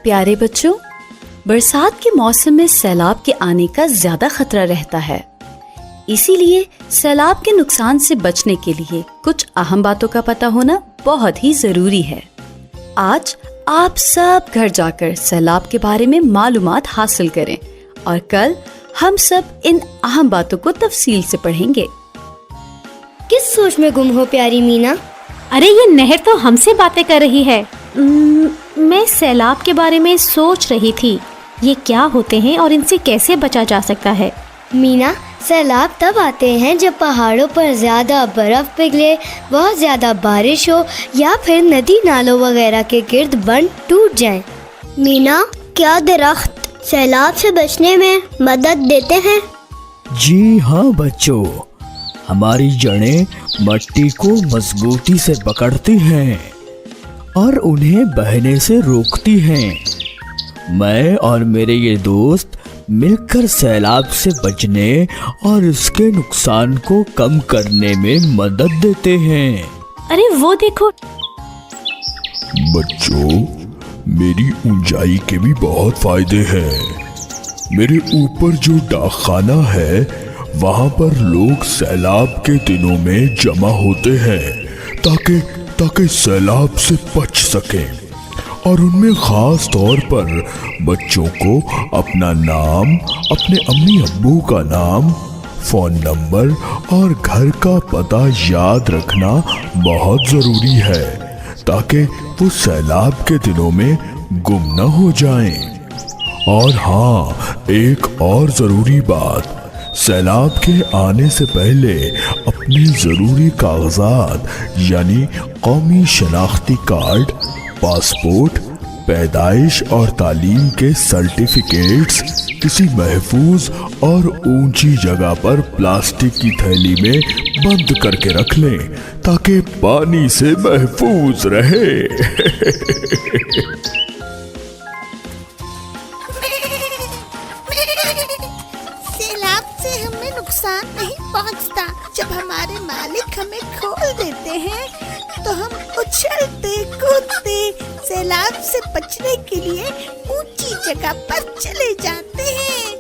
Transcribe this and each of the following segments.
प्यारे बच्चों, बरसात के मौसम में सैलाब के आने का ज्यादा खतरा रहता है। इसीलिए सैलाब के नुकसान से बचने के लिए कुछ अहम बातों का पता होना बहुत ही जरूरी है। आज आप सब घर जाकर सैलाब के बारे में मालूमात हासिल करें और कल हम सब इन अहम बातों को तफसील से पढ़ेंगे। किस सोच में गुम हो प्यारी मीना? अरे ये नहर तो हमसे बातें कर रही है। मैं सैलाब के बारे में सोच रही थी, ये क्या होते हैं और इनसे कैसे बचा जा सकता है। मीना, सैलाब तब आते हैं जब पहाड़ों पर ज़्यादा बर्फ़ पिघले, बहुत ज़्यादा बारिश हो या फिर नदी नालों वगैरह के गिर्द बंद टूट जाएं। मीना, क्या दरख्त सैलाब से बचने में मदद देते हैं? जी हाँ बच्चों, हमारी जड़ें मिट्टी को मजबूती से पकड़ती हैं और उन्हें बहने से रोकती हैं। मैं और मेरे ये दोस्त मिलकर सैलाब से बचने और इसके नुकसान को कम करने में मदद देते हैं। अरे वो देखो। बच्चों, मेरी ऊंचाई के भी बहुत फायदे हैं। मेरे ऊपर जो डाकखाना है, वहाँ पर लोग सैलाब के दिनों में जमा होते हैं ताकि सैलाब से बच सकें। और उनमें खास तौर पर बच्चों को अपना नाम, अपने अम्मी अब्बू का नाम, फोन नंबर और घर का पता याद रखना बहुत ज़रूरी है ताकि वो सैलाब के दिनों में गुम न हो जाएं। और हाँ, एक और ज़रूरी बात, सैलाब के आने से पहले अपने ज़रूरी कागजात यानी कौमी शनाख्ती कार्ड, पासपोर्ट, पैदाइश और तालीम के सर्टिफिकेट्स किसी महफूज और ऊंची जगह पर प्लास्टिक की थैली में बंद करके रख लें ताकि पानी से महफूज रहे। सैलाब से हमें नुकसान नहीं पहुंचता। जब हमारे मालिक हमें खोल देते हैं तो हम उछलते कूदते सैलाब से बचने के लिए ऊंची जगह पर चले जाते हैं।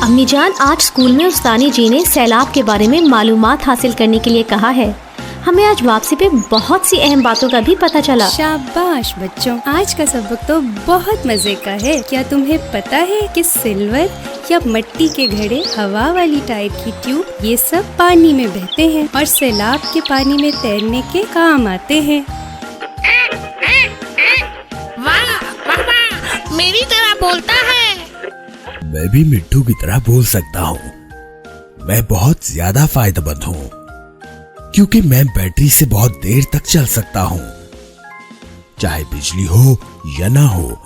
अम्मी जान, आज स्कूल में उस्तानी जी ने सैलाब के बारे में मालूमात हासिल करने के लिए कहा है। हमें आज वापसी पे बहुत सी अहम बातों का भी पता चला। शाबाश बच्चों, आज का सबक तो बहुत मजे का है। क्या तुम्हें पता है कि सिल्वर या मिट्टी के घड़े, हवा वाली टायर की ट्यूब, ये सब पानी में बहते हैं और सैलाब के पानी में तैरने के काम आते हैं। वाह वाह वाह, मेरी तरह बोलता है। मैं भी मिट्टू की तरह बोल सकता हूँ। मैं बहुत ज्यादा फायदेमंद हूँ क्योंकि मैं बैटरी से बहुत देर तक चल सकता हूँ। चाहे बिजली हो या ना हो,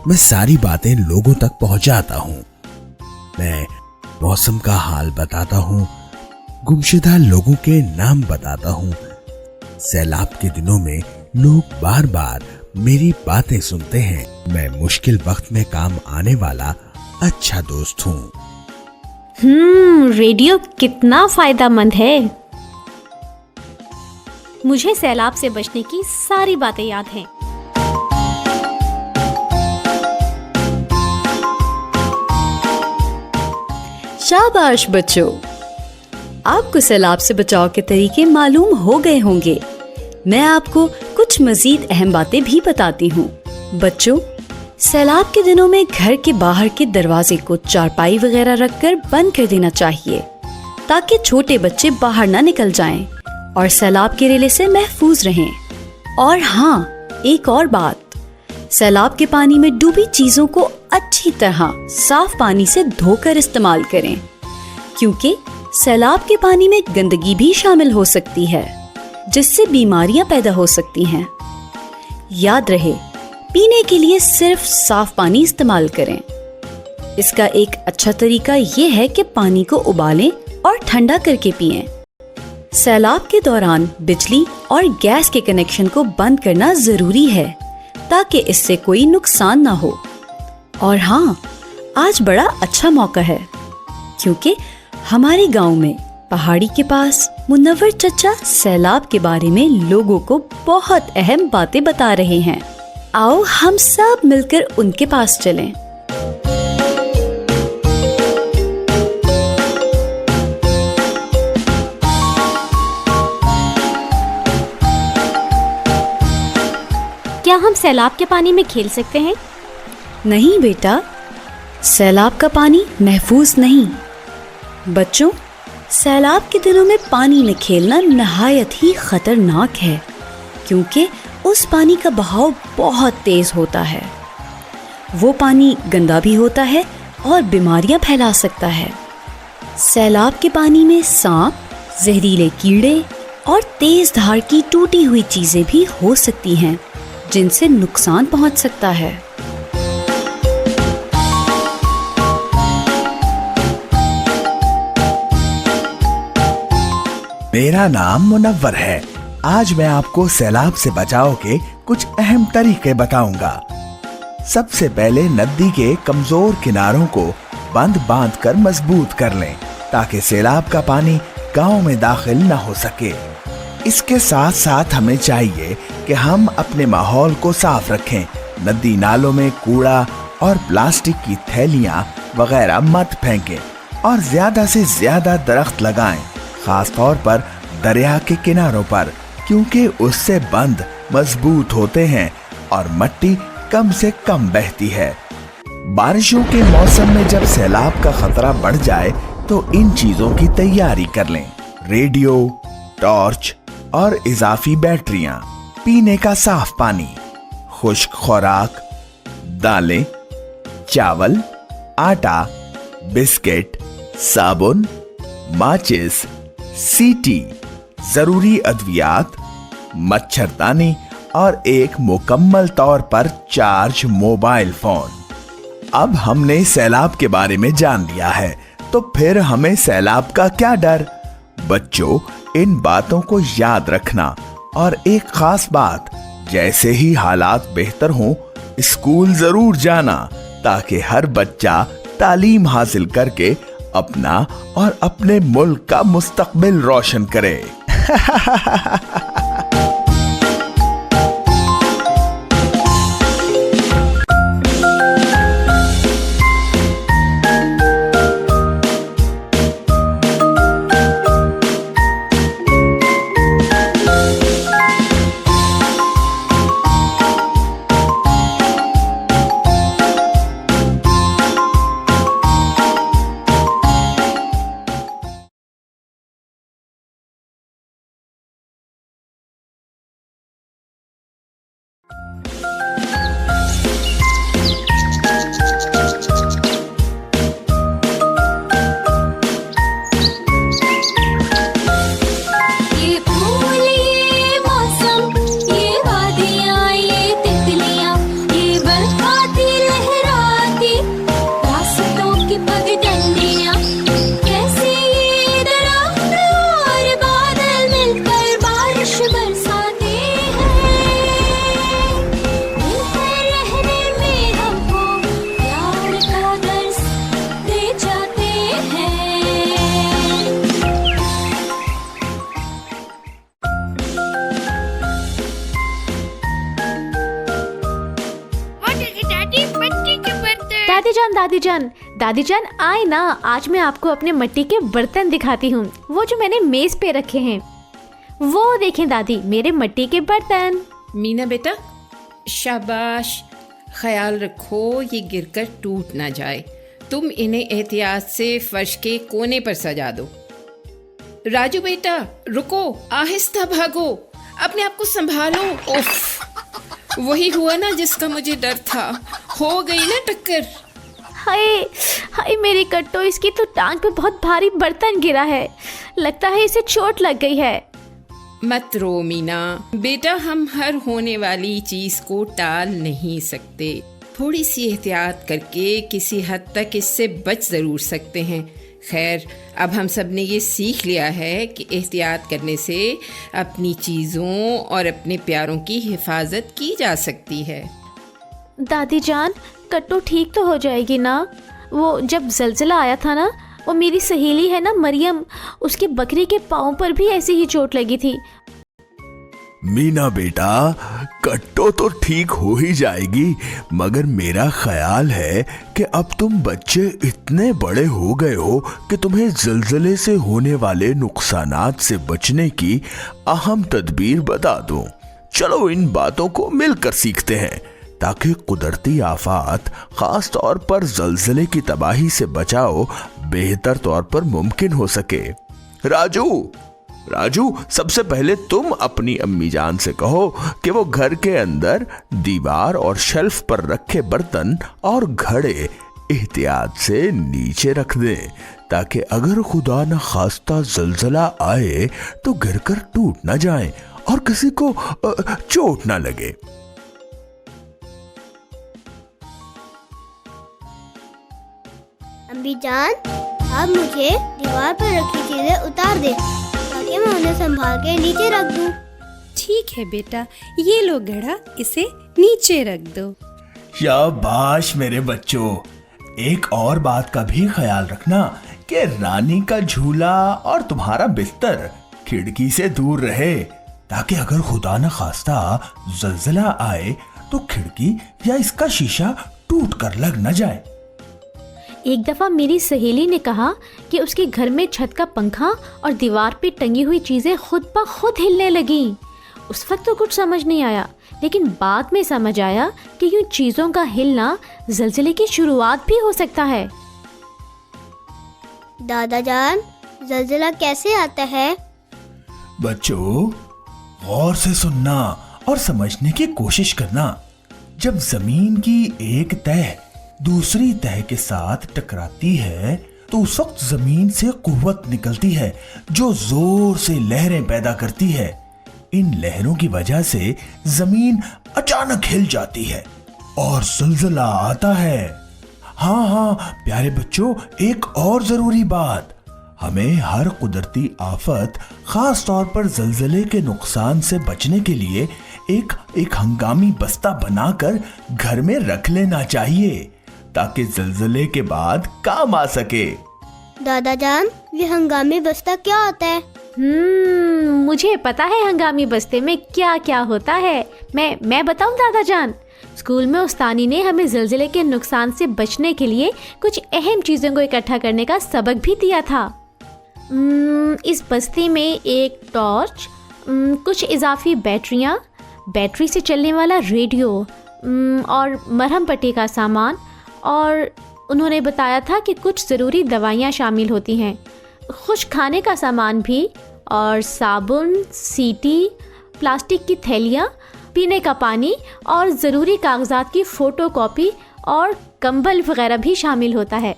मैं सारी बातें लोगों तक पहुंचाता हूँ। मैं मौसम का हाल बताता हूँ, गुमशुदा लोगों के नाम बताता हूँ। सैलाब के दिनों में लोग बार बार मेरी बातें सुनते हैं। मैं मुश्किल वक्त में काम आने वाला अच्छा दोस्त हूँ। रेडियो कितना फायदेमंद है। मुझे सैलाब से बचने की सारी बातें याद हैं। शाबाश बच्चों, आपको सैलाब से बचाव के तरीके मालूम हो गए होंगे। मैं आपको कुछ मजीद अहम बातें भी बताती हूँ। बच्चों, सैलाब के दिनों में घर के बाहर के दरवाजे को चारपाई वगैरह रखकर बंद कर देना चाहिए ताकि छोटे बच्चे बाहर ना निकल जाएं और सैलाब के रेले से महफूज रहें। और हाँ, एक और बात, सैलाब के पानी में डूबी चीजों को अच्छी तरह साफ पानी से धोकर इस्तेमाल करें क्योंकि सैलाब के पानी में गंदगी भी शामिल हो सकती है जिससे बीमारियां पैदा हो सकती हैं। याद रहे, पीने के लिए सिर्फ साफ पानी इस्तेमाल करें। इसका एक अच्छा तरीका ये है कि पानी को उबालें और ठंडा करके पिएं। सैलाब के दौरान बिजली और गैस के कनेक्शन को बंद करना जरूरी है ताकि इससे कोई नुकसान ना हो। और हाँ, आज बड़ा अच्छा मौका है क्योंकि हमारे गांव में पहाड़ी के पास मुनव्वर चचा सैलाब के बारे में लोगों को बहुत अहम बातें बता रहे हैं। आओ हम सब मिलकर उनके पास चलें। क्या हम सैलाब के पानी में खेल सकते हैं? नहीं बेटा, सैलाब का पानी महफूज नहीं। बच्चों, सैलाब के दिनों में पानी में खेलना नहायत ही खतरनाक है, क्योंकि उस पानी का बहाव बहुत तेज होता है। वो पानी गंदा भी होता है और बीमारियां फैला सकता है। सैलाब के पानी में सांप, जहरीले कीड़े और तेज धार की टूटी हुई चीजें भी हो सकती हैं, जिनसे नुकसान पहुंच सकता है। मेरा नाम मुनव्वर है। आज मैं आपको सैलाब से बचाव के कुछ अहम तरीके बताऊंगा। सबसे पहले नदी के कमजोर किनारों को बांध कर मजबूत कर लें, ताकि सैलाब का पानी गांव में दाखिल न हो सके। इसके साथ साथ हमें चाहिए कि हम अपने माहौल को साफ रखें। नदी नालों में कूड़ा और प्लास्टिक की थैलियां वगैरह मत फेंकें और ज्यादा से ज्यादा दरख्त लगाएं, खास तौर पर दरिया के किनारों पर, क्योंकि उससे बंध मजबूत होते हैं और मिट्टी कम से कम बहती है। बारिशों के मौसम में जब सैलाब का खतरा बढ़ जाए तो इन चीजों की तैयारी कर लें। रेडियो, टॉर्च और इजाफी बैटरियां, पीने का साफ पानी, खुश्क खुराक, दालें, चावल, आटा, बिस्किट, साबुन, माचिस, सीटी, जरूरी अद्वियात, मच्छरदानी और एक मुकम्मल तौर पर चार्ज मोबाइल फोन। अब हमने सैलाब के बारे में जान लिया है, तो फिर हमें सैलाब का क्या डर। बच्चों, इन बातों को याद रखना और एक खास बात, जैसे ही हालात बेहतर हों स्कूल जरूर जाना, ताकि हर बच्चा तालीम हासिल करके अपना और अपने मुल्क का मुस्तकबिल रोशन करे। दादी जान आए ना, आज मैं आपको अपने मिट्टी के बर्तन दिखाती हूँ, वो जो मैंने मेज पे रखे हैं। वो देखें दादी, मेरे मिट्टी के बर्तन। मीना बेटा, शाबाश, ख्याल रखो ये गिरकर टूट ना जाए। तुम इन्हें एहतियात से फर्श के कोने पर सजा दो। राजू बेटा रुको, आहिस्ता भागो, अपने आप को संभालो। उफ, वही हुआ ना जिसका मुझे डर था, हो गई ना टक्कर। हाय हाय मेरी कट्टो, इसकी तो टांग पे बहुत भारी बर्तन गिरा है, लगता है इसे चोट लग गई है। मत रो मीना बेटा, हम हर होने वाली चीज को टाल नहीं सकते। थोड़ी सी एहतियात करके किसी हद तक इससे बच जरूर सकते हैं। खैर, अब हम सब ने ये सीख लिया है कि एहतियात करने से अपनी चीज़ों और अपने प्यारों की हिफाजत की जा सकती है। दादी जान, कट्टू ठीक तो हो जाएगी ना? वो जब जलजिला आया था ना, वो मेरी सहेली है ना मरियम, उसके बकरी के पाँव पर भी ऐसी ही चोट लगी थी। मीना बेटा, कट्टो तो ठीक हो ही जाएगी, मगर मेरा ख्याल है कि अब तुम बच्चे इतने बड़े हो गए हो कि तुम्हें ज़लज़ले से होने वाले नुकसानात से बचने की अहम तदबीर बता दूं। चलो इन बातों को मिलकर सीखते हैं ताकि कुदरती आफात, खास तौर पर ज़लज़ले की तबाही से बचाव बेहतर तौर पर मुमकिन हो सके। राजू, सबसे पहले तुम अपनी अम्मी जान से कहो कि वो घर के अंदर दीवार और शेल्फ पर रखे बर्तन और घड़े एहतियात से नीचे रख दें, ताकि अगर खुदा न खास्ता ज़लज़ला आए तो गिर कर टूट न जाएं और किसी को चोट न लगे। अम्मी जान, आप मुझे दीवार पर रखी चीजें उतार दे ताकि मैं उन्हें संभाल के नीचे रख दूं। ठीक है बेटा, ये लो घड़ा, इसे नीचे रख दो। शाबाश मेरे बच्चों। एक और बात का भी ख्याल रखना कि रानी का झूला और तुम्हारा बिस्तर खिड़की से दूर रहे, ताकि अगर खुदा न खास्ता ज़लज़ला आए तो खिड़की या इसका शीशा टूट कर लग न जाए। एक दफ़ा मेरी सहेली ने कहा कि उसके घर में छत का पंखा और दीवार पे टंगी हुई चीज़ें खुद ब खुद हिलने लगीं। उस वक्त तो कुछ समझ नहीं आया, लेकिन बाद में समझ आया कि यूं चीज़ों का हिलना ज़लज़ले की शुरुआत भी हो सकता है। दादा जान, ज़लज़ला कैसे आता है? बच्चों, गौर से सुनना और समझने की कोशिश करना। जब जमीन की एक तह दूसरी तह के साथ टकराती है तो उस वक्त जमीन से कुव्वत निकलती है जो जोर से लहरें पैदा करती है। इन लहरों की वजह से जमीन अचानक हिल जाती है और ज़लज़ला आता है। हाँ प्यारे बच्चों, एक और जरूरी बात, हमें हर कुदरती आफत, खास तौर पर ज़लज़ले के नुकसान से बचने के लिए एक हंगामी बस्ता बनाकर घर में रख लेना चाहिए ताकि ज़लज़ले के बाद काम आ सके। दादा जान, ये हंगामी बस्ता क्या होता है? मुझे पता है हंगामी बस्ते में क्या क्या होता है। मैं बताऊं दादा जान। स्कूल में उस्तानी ने हमें ज़लज़ले के नुकसान से बचने के लिए कुछ अहम चीज़ों को इकट्ठा करने का सबक भी दिया था। इस बस्ते में एक टॉर्च, कुछ इजाफी बैटरियाँ, बैटरी से चलने वाला रेडियो और मरहम पट्टी का सामान, और उन्होंने बताया था कि कुछ ज़रूरी दवाइयाँ शामिल होती हैं, खुश खाने का सामान भी, और साबुन, सीटी, प्लास्टिक की थैलियाँ, पीने का पानी और ज़रूरी कागजात की फ़ोटोकॉपी और कंबल वगैरह भी शामिल होता है।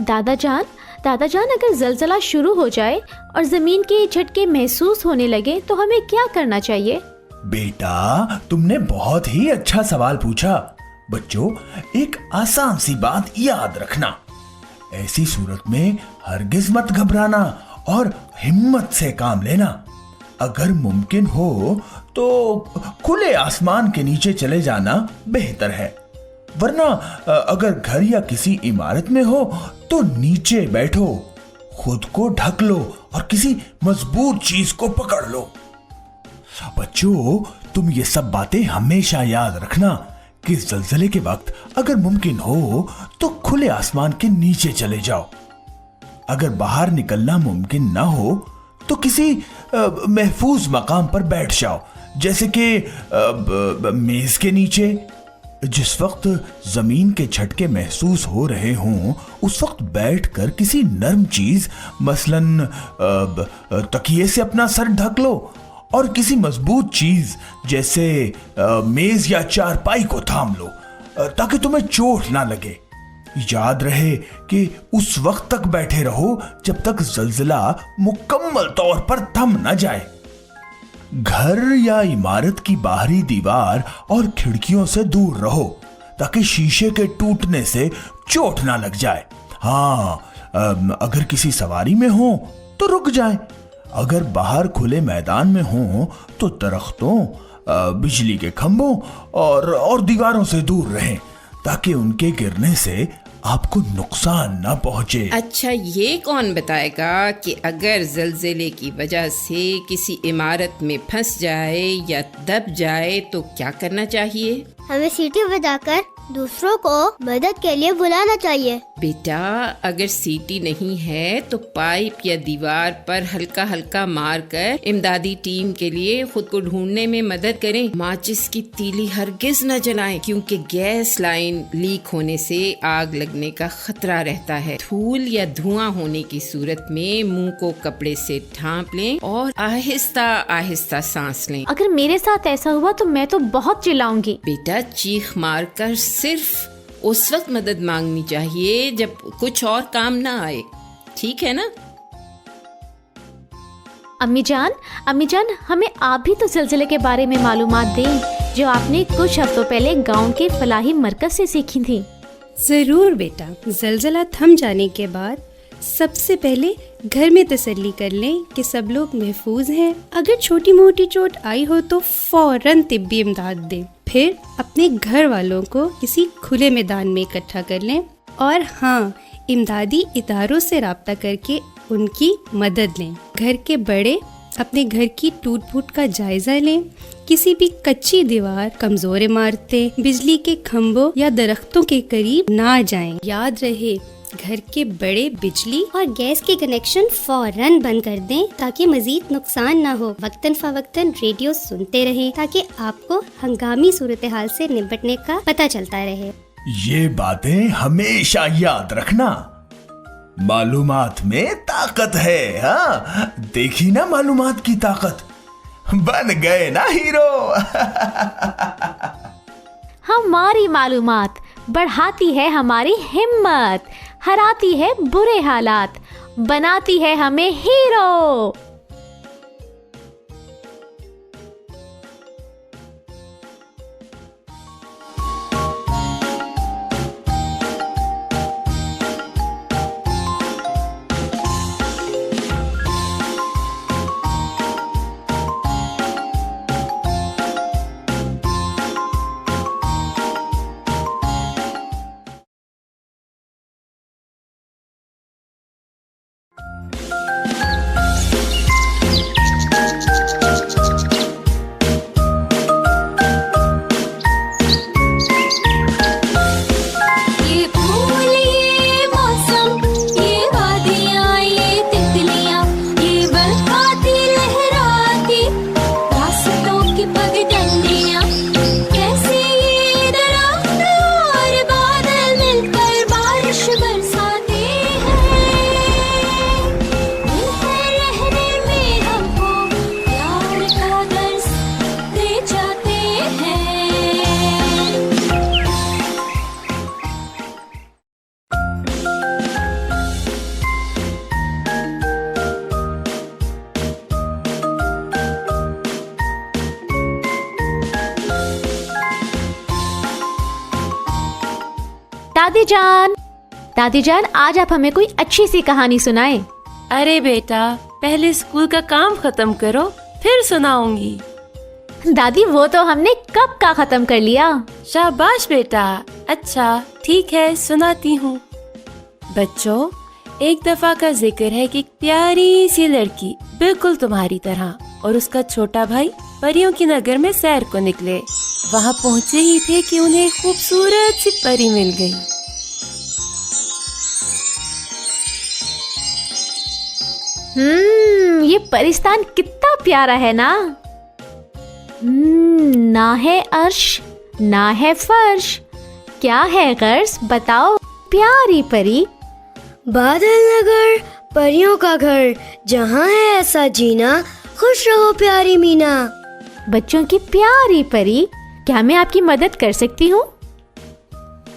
दादा जान, अगर ज़लज़ला शुरू हो जाए और ज़मीन के झटके महसूस होने लगे तो हमें क्या करना चाहिए? बेटा, तुमने बहुत ही अच्छा सवाल पूछा। बच्चों, एक आसान सी बात याद रखना, ऐसी सूरत में हरगिज मत घबराना और हिम्मत से काम लेना। अगर मुमकिन हो तो खुले आसमान के नीचे चले जाना बेहतर है, वरना अगर घर या किसी इमारत में हो तो नीचे बैठो, खुद को ढक लो और किसी मजबूत चीज को पकड़ लो। बच्चों, तुम ये सब बातें हमेशा याद रखना कि ज़लज़ले के वक्त अगर मुमकिन हो तो खुले आसमान के नीचे चले जाओ। अगर बाहर निकलना मुमकिन ना हो तो किसी महफूज मकाम पर बैठ जाओ, जैसे कि मेज के नीचे। जिस वक्त जमीन के झटके महसूस हो रहे हों उस वक्त बैठकर किसी नर्म चीज, मसलन तकिए से अपना सर ढक लो और किसी मजबूत चीज जैसे मेज या चारपाई को थाम लो ताकि तुम्हें चोट ना लगे। याद रहे कि उस वक्त तक बैठे रहो जब तक ज़लज़ला मुकम्मल तौर पर थम न जाए। घर या इमारत की बाहरी दीवार और खिड़कियों से दूर रहो ताकि शीशे के टूटने से चोट ना लग जाए। अगर किसी सवारी में हो तो रुक जाए। अगर बाहर खुले मैदान में हो तो दरख्तों, बिजली के खंभों और दीवारों से दूर रहें ताकि उनके गिरने से आपको नुकसान न पहुंचे। अच्छा, ये कौन बताएगा कि अगर ज़लज़ले की वजह से किसी इमारत में फंस जाए या दब जाए तो क्या करना चाहिए? हमें सीटी बजाकर दूसरों को मदद के लिए बुलाना चाहिए। बेटा, अगर सीटी नहीं है तो पाइप या दीवार पर हल्का हल्का मारकर इमदादी टीम के लिए खुद को ढूंढने में मदद करें। माचिस की तीली हरगिज न जलाएं, क्योंकि गैस लाइन लीक होने से आग लगने का खतरा रहता है। धूल या धुआं होने की सूरत में मुंह को कपड़े से ढांप लें और आहिस्ता आहिस्ता सांस लें। अगर मेरे साथ ऐसा हुआ तो मैं तो बहुत चिल्लाऊंगी। बेटा, चीख मारकर सिर्फ उस वक्त मदद मांगनी चाहिए जब कुछ और काम ना आए, ठीक है ना? अम्मी जान, हमें आप भी तो ज़लज़ले के बारे में मालूमात दें जो आपने कुछ हफ्तों पहले गांव के फलाही मरकज से सीखी थी। जरूर बेटा। ज़लज़ला थम जाने के बाद सबसे पहले घर में तसल्ली कर लें कि सब लोग महफूज हैं। अगर छोटी मोटी चोट आई हो तो फौरन तिब्बी इमदाद दें। फिर अपने घर वालों को किसी खुले मैदान में इकट्ठा कर लें और हाँ, इमदादी इदारों से राब्ता करके उनकी मदद लें। घर के बड़े अपने घर की टूट फूट का जायजा लें। किसी भी कच्ची दीवार, कमजोर इमारतें, बिजली के खंभों या दरख्तों के करीब ना जाएं। याद रहे, घर के बड़े बिजली और गैस के कनेक्शन फौरन बंद कर दें ताकि मजीद नुकसान ना हो। वक्तन फवक्तन रेडियो सुनते रहें ताकि आपको हंगामी सूरत हाल से निपटने का पता चलता रहे। ये बातें हमेशा याद रखना। मालूमात में ताकत है। हाँ, देखी ना मालूमात की ताकत, बन गए ना हीरो। हमारी मालूमात बढ़ाती है हमारी हिम्मत, हराती है बुरे हालात, बनाती है हमें हीरो। दादी जान, आज आप हमें कोई अच्छी सी कहानी सुनाएं। अरे बेटा, पहले स्कूल का काम खत्म करो, फिर सुनाऊंगी। दादी, वो तो हमने कब का खत्म कर लिया। शाबाश बेटा। अच्छा ठीक है, सुनाती हूँ। बच्चों, एक दफा का जिक्र है कि एक प्यारी सी लड़की बिल्कुल तुम्हारी तरह और उसका छोटा भाई परियों की नगर में सैर को निकले। वहाँ पहुँचे ही थे कि उन्हें एक खूबसूरत सी परी मिल गई। ये परिस्तान कितना प्यारा है ना। ना है अर्श, ना है फर्श, क्या है गर्ज बताओ प्यारी परी। बादल नगर, परियों का घर, जहाँ है ऐसा जीना, खुश रहो प्यारी मीना। बच्चों की प्यारी परी, क्या मैं आपकी मदद कर सकती हूँ?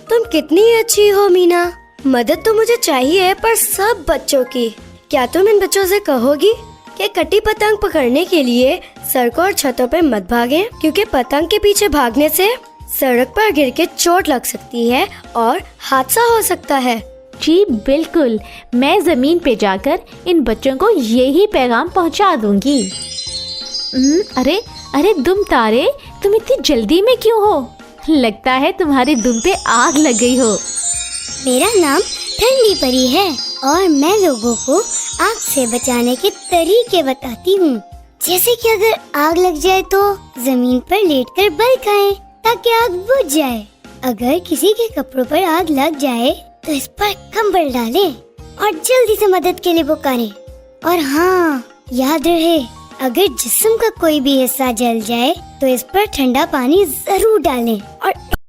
तुम कितनी अच्छी हो मीना। मदद तो मुझे चाहिए, पर सब बच्चों की। क्या तुम इन बच्चों से कहोगी कि कटी पतंग पकड़ने के लिए सड़कों और छतों पे मत भागें, क्योंकि पतंग के पीछे भागने से सड़क पर गिर के चोट लग सकती है और हादसा हो सकता है। जी बिल्कुल, मैं जमीन पे जाकर इन बच्चों को यही पैगाम पहुंचा दूंगी। अरे दुम तारे, तुम इतनी जल्दी में क्यों हो? लगता है तुम्हारे दुम पे आग लग गई हो। मेरा नाम ठंडी परी है और मैं लोगों को आग से बचाने के तरीके बताती हूँ। जैसे कि अगर आग लग जाए तो जमीन पर लेटकर बल खाएं ताकि आग बुझ जाए। अगर किसी के कपड़ों पर आग लग जाए तो इस पर कंबल डालें और जल्दी से मदद के लिए पुकारें। और हाँ, याद रहे, अगर जिस्म का कोई भी हिस्सा जल जाए तो इस पर ठंडा पानी जरूर डालें और